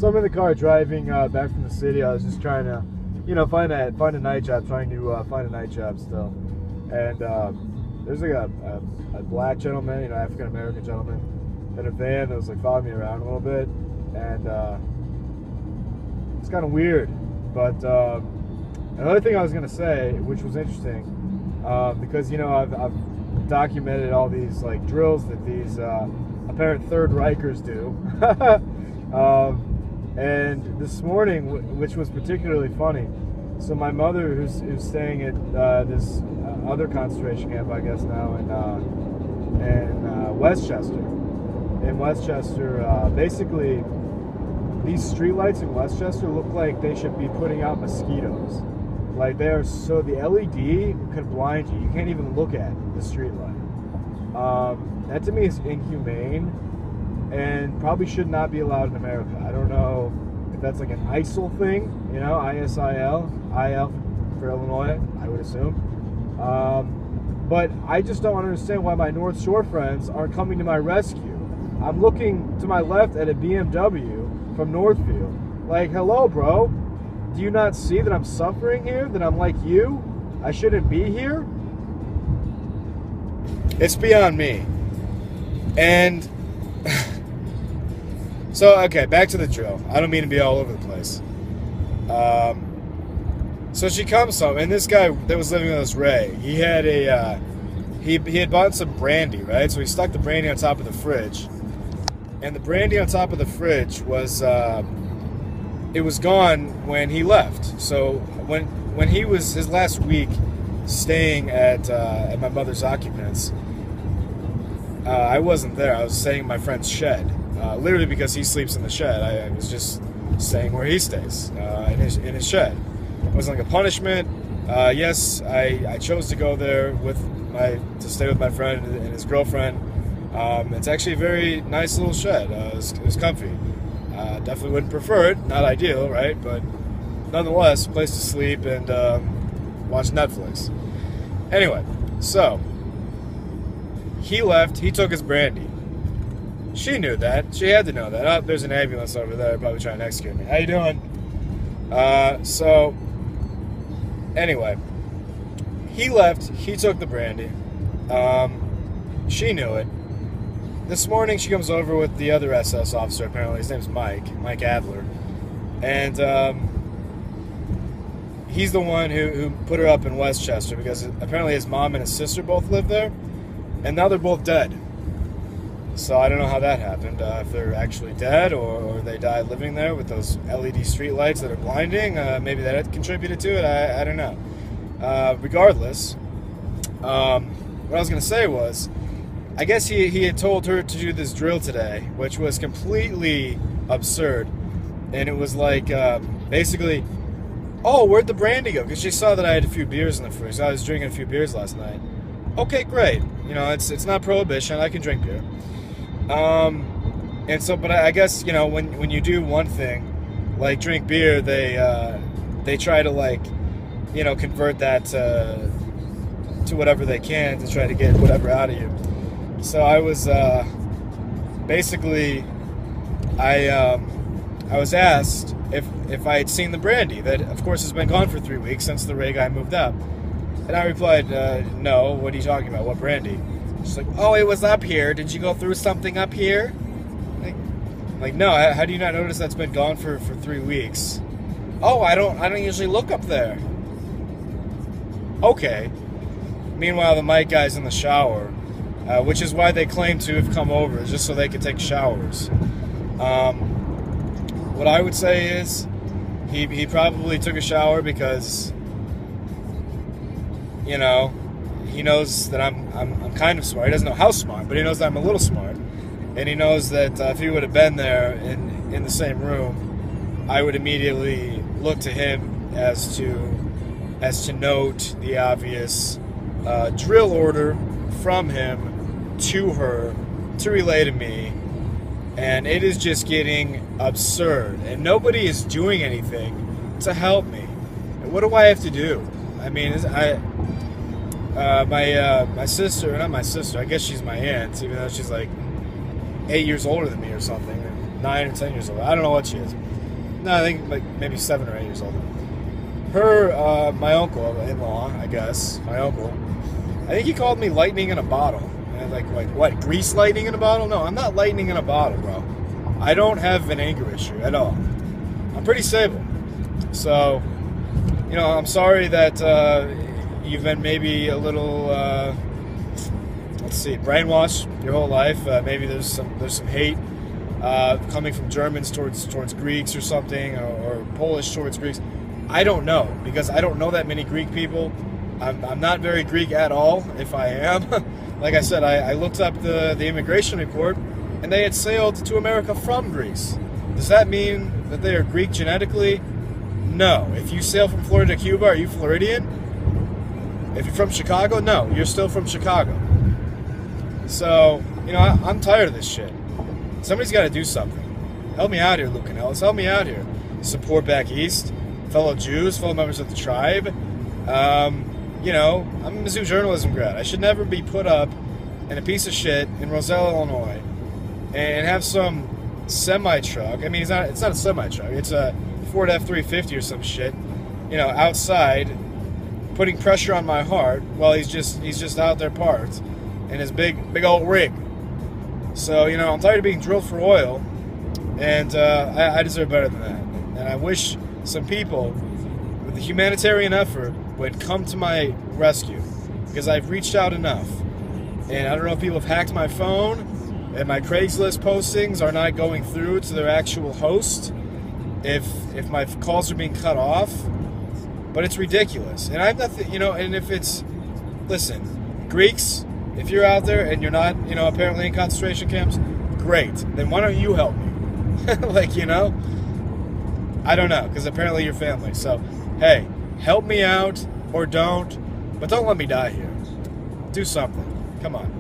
So I'm in the car driving back from the city. I was just trying to, find a night job. Trying to find a night job still. And there's like a black gentleman, African American gentleman, in a van that was like following me around a little bit, and it's kind of weird. But another thing I was gonna say, which was interesting, because I've documented all these like drills that these apparent Third Rikers do. And this morning, which was particularly funny, so my mother, who's staying at this other concentration camp, I guess now in Westchester. In Westchester, basically, these streetlights in Westchester look like they should be putting out mosquitoes. Like they are so the LED could blind you. You can't even look at the streetlight. That to me is inhumane. And probably should not be allowed in America. I don't know if that's like an ISIL thing, ISIL, IL for Illinois, I would assume. But I just don't understand why my North Shore friends aren't coming to my rescue. I'm looking to my left at a BMW from Northfield. Like, hello, bro. Do you not see that I'm suffering here? That I'm like you? I shouldn't be here? It's beyond me. And... So, okay, back to the drill. I don't mean to be all over the place. So she comes home, and this guy that was living with us, Ray, he had he had bought some brandy, right? So he stuck the brandy on top of the fridge. And the brandy on top of the fridge was, it was gone when he left. So when he was, his last week staying at my mother's occupants, I wasn't there. I was staying in my friend's shed. Literally because he sleeps in the shed. I was just staying where he stays, in his shed. It wasn't like a punishment. Yes, I chose to go there to stay with my friend and his girlfriend. It's actually a very nice little shed. It was comfy. Definitely wouldn't prefer it. Not ideal, right? But nonetheless, place to sleep and watch Netflix. Anyway, so he left. He took his brandy. She knew that. She had to know that. Oh, there's an ambulance over there probably trying to execute me. How you doing? So, anyway, he left. He took the brandy. She knew it. This morning she comes over with the other SS officer, apparently. His name's Mike Adler. And he's the one who put her up in Westchester because apparently his mom and his sister both live there. And now they're both dead. So I don't know how that happened, if they're actually dead or they died living there with those LED streetlights that are blinding. Maybe that contributed to it. I don't know. Regardless, what I was going to say was, I guess he had told her to do this drill today, which was completely absurd. And it was like, basically, oh, where'd the brandy go? Because she saw that I had a few beers in the fridge. I was drinking a few beers last night. Okay, great. It's not prohibition. I can drink beer. And so, but I guess, when you do one thing, like drink beer, they try to convert that to whatever they can to try to get whatever out of you. So I was, basically, I was asked if I had seen the brandy that of course has been gone for 3 weeks since the Ray guy moved out. And I replied, no, what are you talking about? What brandy? She's like, oh, it was up here. Did you go through something up here? Like no, how do you not notice that's been gone for 3 weeks? Oh, I don't usually look up there. Okay. Meanwhile, the Mike guy's in the shower, which is why they claim to have come over, just so they could take showers. What I would say is, he probably took a shower because, he knows that I'm kind of smart. He doesn't know how smart, but he knows that I'm a little smart. And he knows that if he would have been there in the same room, I would immediately look to him as to note the obvious drill order from him to her to relay to me. And it is just getting absurd. And nobody is doing anything to help me. And what do I have to do? I mean, my sister, not my sister, I guess she's my aunt, even though she's like 8 years older than me or something. 9 or 10 years old. I don't know what she is. No, I think like maybe 7 or 8 years old. Her, my uncle-in-law, I guess, my uncle, I think he called me lightning in a bottle. And like what, grease lightning in a bottle? No, I'm not lightning in a bottle, bro. I don't have an anger issue at all. I'm pretty stable. So, you know, I'm sorry that you've been maybe a little, let's see, brainwashed your whole life. Maybe there's some hate coming from Germans towards Greeks or something, or Polish towards Greeks. I don't know, because I don't know that many Greek people. I'm not very Greek at all, if I am. Like I said, I looked up the immigration report, and they had sailed to America from Greece. Does that mean that they are Greek genetically? No. If you sail from Florida to Cuba, are you Floridian? If you're from Chicago, no, you're still from Chicago. So, you know, I'm tired of this shit. Somebody's got to do something. Help me out here, Luke and Ellis. Help me out here. Support back east, fellow Jews, fellow members of the tribe. You know, I'm a Mizzou journalism grad. I should never be put up in a piece of shit in Roselle, Illinois, and have some semi-truck. I mean, it's not a semi-truck. It's a Ford F-350 or some shit. You know, outside, putting pressure on my heart while he's just out there parked in his big old rig. So, you know, I'm tired of being drilled for oil, and I deserve better than that. And I wish some people with the humanitarian effort would come to my rescue, because I've reached out enough. And I don't know if people have hacked my phone, and my Craigslist postings are not going through to their actual host, if my calls are being cut off, but it's ridiculous. And I've nothing, you know, and if it's, listen, Greeks, if you're out there and you're not, you know, apparently in concentration camps, great. Then why don't you help me? Like, you know, I don't know, because apparently you're family. So, hey, help me out or don't, but don't let me die here. Do something. Come on.